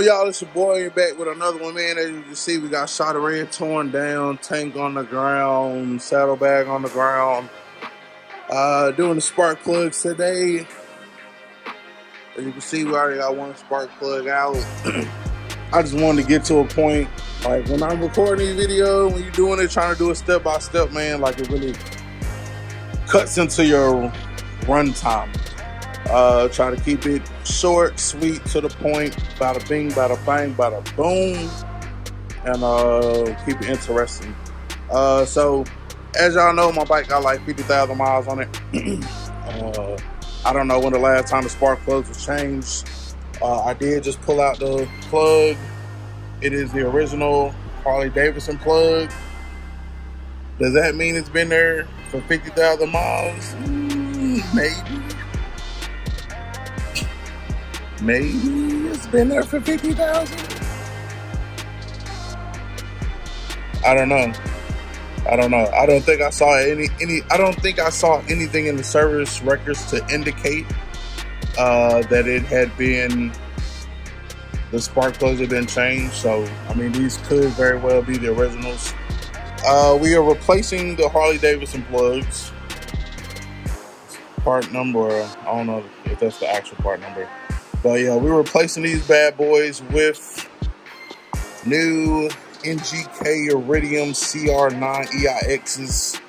y'all? It's your boy back with another one, man. As you can see, we got shot red torn down, tank on the ground, saddlebag on the ground. Doing the spark plugs today. As you can see, we already got one spark plug out. I just wanted to get to a point, like when I'm recording these videos, when you're doing it, trying to do it step by step, man, like it really cuts into your run time. Try to keep it short, sweet, to the point, bada bing, bada bang, bada boom, and keep it interesting. So, as y'all know, my bike got like 50,000 miles on it. I don't know when the last time the spark plugs was changed. I did just pull out the plug. It is the original Harley Davidson plug. Does that mean it's been there for 50,000 miles? Maybe. Maybe it's been there for 50,000. I don't know. I don't think I saw I don't think I saw anything in the service records to indicate that it had been, the spark plugs had been changed. So I mean, these could very well be the originals. We are replacing the Harley Davidson plugs. Part number, I don't know if that's the actual part number. But yeah, we're replacing these bad boys with new NGK Iridium CR9 EIXs.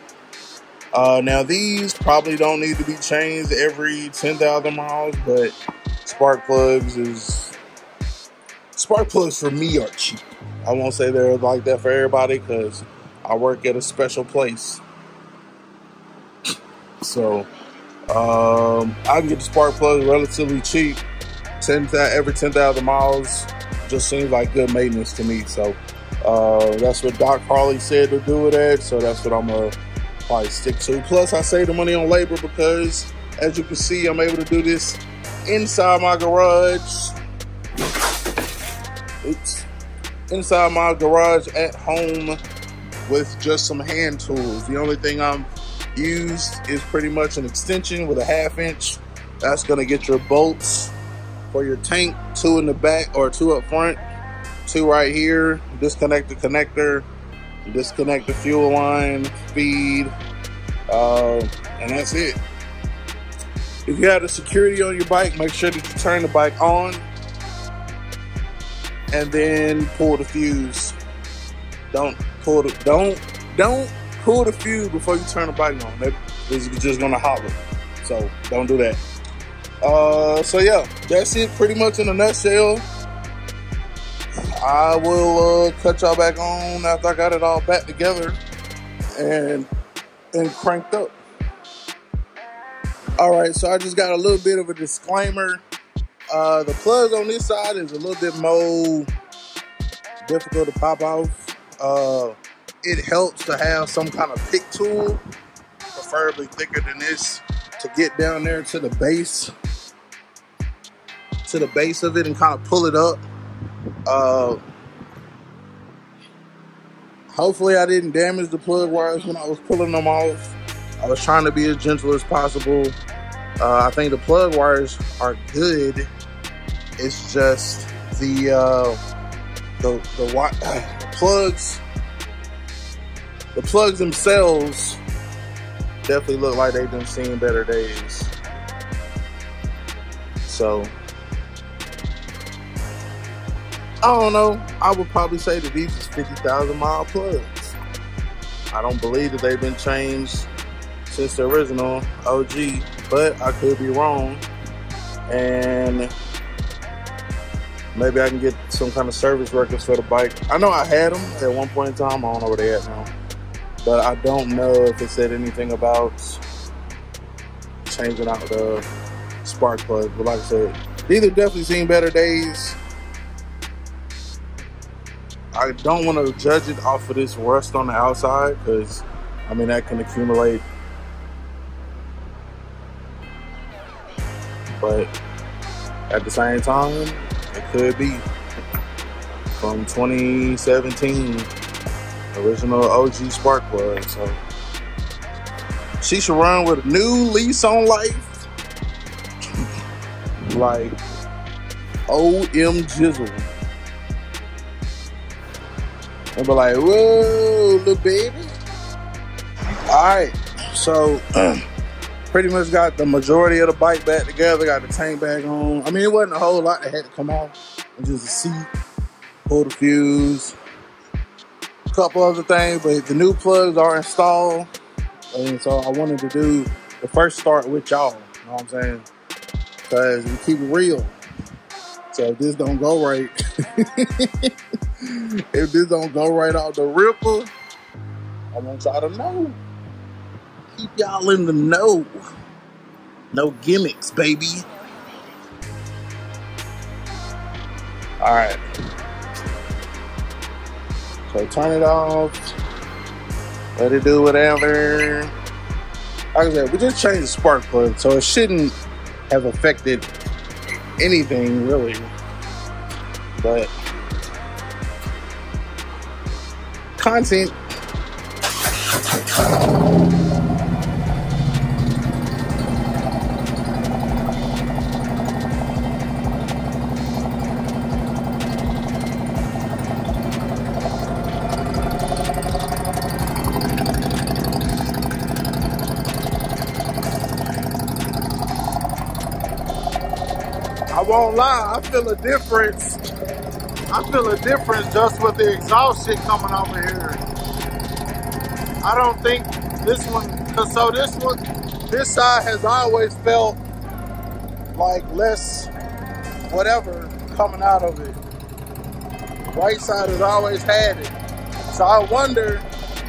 Now these probably don't need to be changed every 10,000 miles, but spark plugs for me are cheap. I won't say they're like that for everybody because I work at a special place. So I can get the spark plugs relatively cheap. Every 10,000 miles just seems like good maintenance to me. So that's what Doc Harley said to do it at. So that's what I'm gonna probably stick to. Plus, I save the money on labor because, as you can see, I'm able to do this inside my garage. Oops. Inside my garage at home with just some hand tools. The only thing I'm used is pretty much an extension with a 1/2 inch. That's gonna get your bolts for your tank, 2 in the back or 2 up front, 2 right here. Disconnect the connector, disconnect the fuel line, feed, and that's it. If you have the security on your bike, make sure that you turn the bike on and then pull the fuse. Don't pull the fuse before you turn the bike on. That is just gonna holler. So don't do that. So yeah, that's it pretty much in a nutshell. I will cut y'all back on after I got it all back together and cranked up. Alright, so I just got a little bit of a disclaimer. The plugs on this side is a little bit more difficult to pop off. It helps to have some kind of pick tool, preferably thicker than this, to get down there to the base of it and kind of pull it up. Hopefully I didn't damage the plug wires when I was pulling them off. I was trying to be as gentle as possible. I think the plug wires are good. It's just the plugs themselves definitely look like they've been seeing better days. So I don't know. I would probably say that these is 50,000 mile plugs. I don't believe that they've been changed since the original OG, but I could be wrong. And maybe I can get some kind of service records for the bike. I know I had them at one point in time. I don't know where they at now. But I don't know if it said anything about changing out the spark plug. But like I said, these have definitely seen better days. I don't want to judge it off of this rust on the outside because, I mean, that can accumulate. But at the same time, it could be from 2017, original OG spark plug. So she should run with a new lease on life. Like, OM Jizzle. And be like, whoa, little baby. Alright, so pretty much got the majority of the bike back together, got the tank back on. I mean, it wasn't a whole lot that had to come off. It was just a seat, pull the fuse, a couple other things, but the new plugs are installed. And so I wanted to do the first start with y'all, you know what I'm saying? Because we keep it real. So if this don't go right, if this don't go right off the ripper, I want y'all to know. Keep y'all in the know. No gimmicks, baby. All right. So turn it off. Let it do whatever. Like I said, we just changed the spark plug, so it shouldn't have affected anything really. But content. I won't lie, I feel a difference. I feel a difference just with the exhaust shit coming over here. I don't think this one, cause so this side has always felt like less whatever coming out of it. Right side has always had it. So I wonder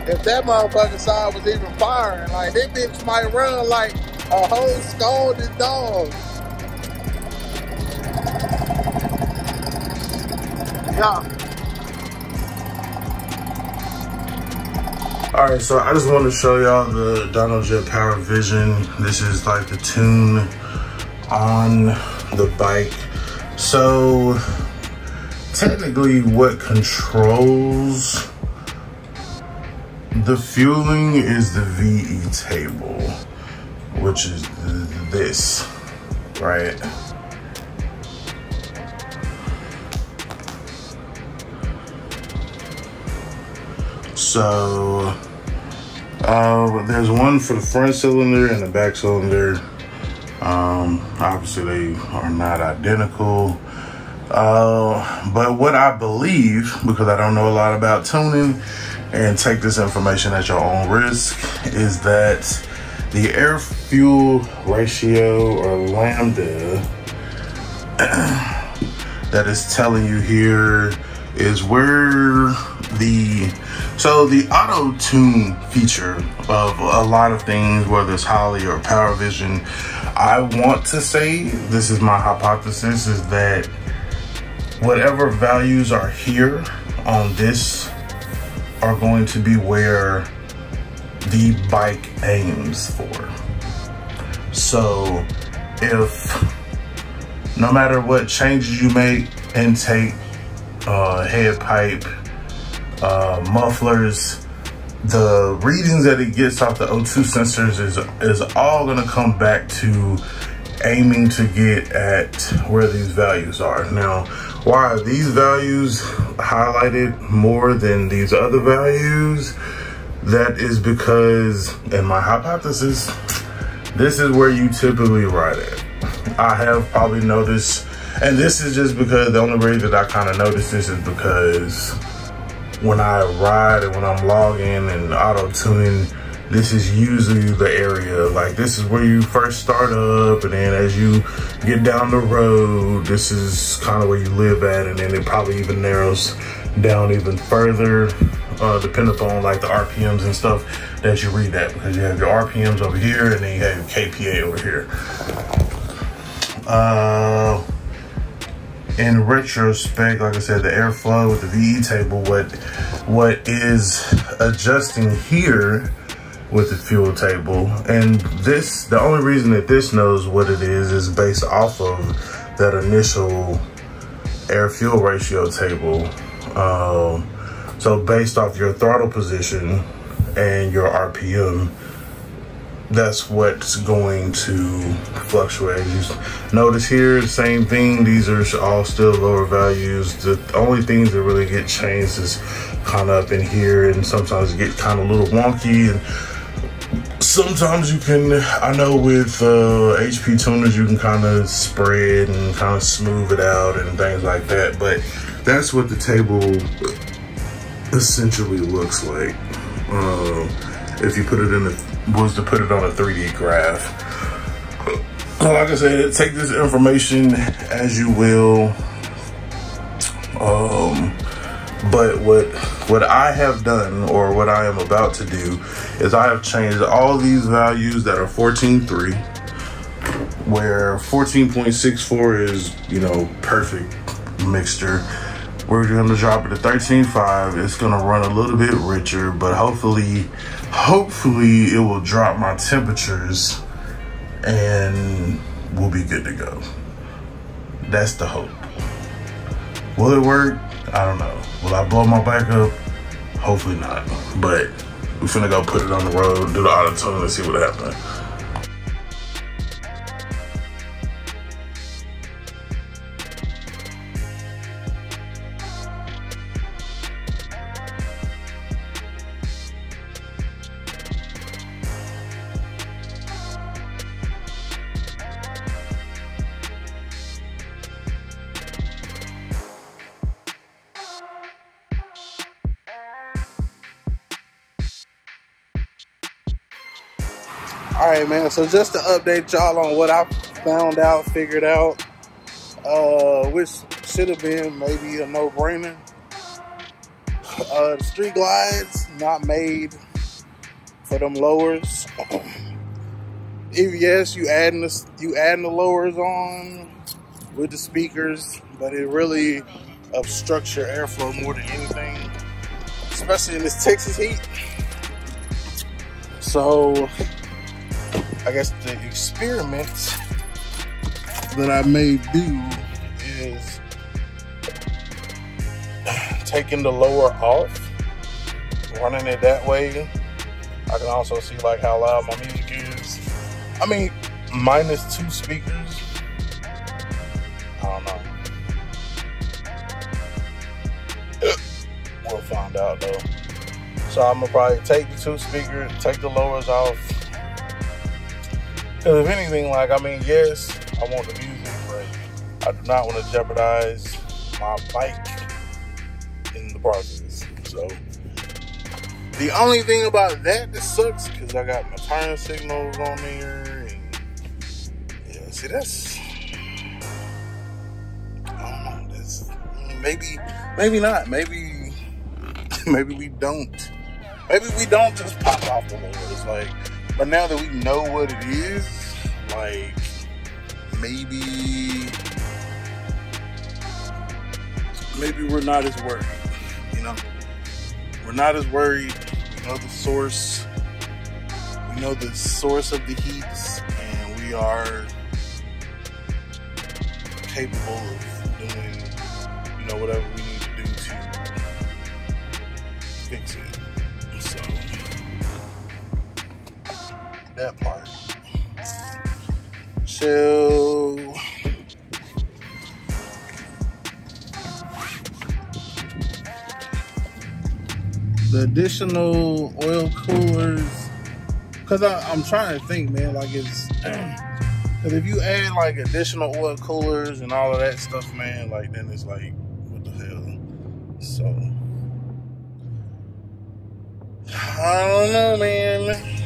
if that motherfucking side was even firing. Like, that bitch might run like a whole scalded dog. Yeah. Alright, so I just want to show y'all the Donald Jet Power Vision. This is like the tune on the bike. So technically what controls the fueling is the VE table, which is this, right? So there's one for the front cylinder and the back cylinder. Obviously they are not identical. But what I believe, because I don't know a lot about tuning, and take this information at your own risk, is that the air fuel ratio, or lambda, that is telling you here is where the auto tune feature of a lot of things, whether it's Harley or Power Vision, I want to say, this is my hypothesis, is that whatever values are here on this are going to be where the bike aims for. So if no matter what changes you make, intake, head pipe, mufflers, the readings that it gets off the O2 sensors is all gonna come back to aiming to get at where these values are. Now, why are these values highlighted more than these other values? That is because, in my hypothesis, this is where you typically ride at. I have probably noticed, and this is just because the only reason that I kind of noticed this is because when I ride and when I'm logging and auto tuning, this is usually the area, like this is where you first start up, and then as you get down the road, this is kind of where you live at, and then it probably even narrows down even further, depending upon like the RPMs and stuff that you read at, because you have your RPMs over here and then you have your KPA over here. In retrospect, like I said, the airflow with the VE table, what is adjusting here with the fuel table, and this, the only reason that this knows what it is based off of that initial air fuel ratio table. So based off your throttle position and your RPM, that's what's going to fluctuate. You notice here, same thing. These are all still lower values. The only things that really get changed is kind of up in here, and sometimes it get kind of a little wonky. And sometimes you can, I know with HP tuners, you can kind of spray it and kind of smooth it out and things like that. But that's what the table essentially looks like. If you put it in was to put it on a 3D graph. Like I said, take this information as you will. But what I have done, or what I am about to do, is I have changed all these values that are 14.3, where 14.64 is, you know, perfect mixture. We're gonna drop it to 13.5. It's gonna run a little bit richer, but hopefully it will drop my temperatures and we'll be good to go. That's the hope. Will it work? I don't know. Will I blow my back up? Hopefully not. But we're finna go put it on the road, do the auto tune, and see what happens. All right, man, so just to update y'all on what I figured out, which should have been maybe a no-brainer. The street glides, not made for them lowers. Yes, you adding the lowers on with the speakers, but it really obstructs your airflow more than anything, especially in this Texas heat. So I guess the experiment that I may do is taking the lower off, running it that way. I can also see like how loud my music is. I mean, minus 2 speakers. I don't know. We'll find out though. So I'm gonna probably take the 2 speakers, take the lowers off. Because if anything, like, I mean, yes, I want the music, but I do not want to jeopardize my bike in the process. So the only thing about that sucks, because I got my turn signals on there, and yeah, see, that's, I don't know, that's, maybe not, maybe we don't just pop off the lowers, like. But now that we know what it is, like, maybe we're not as worried, you know? We're not as worried. We know the source. We know the source of the heats, and we are capable of doing, you know, whatever we need to do to fix it. So that part. So the additional oil coolers, because I'm trying to think, man, like, it's because if you add like additional oil coolers and all of that stuff, man, like, then it's like, what the hell? So I don't know, man.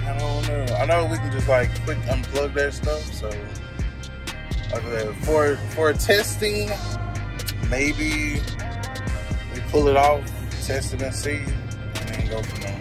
I don't know. I know we can just like quick unplug that stuff. So like that, for testing, maybe we pull it off, test it and see, and then go from there.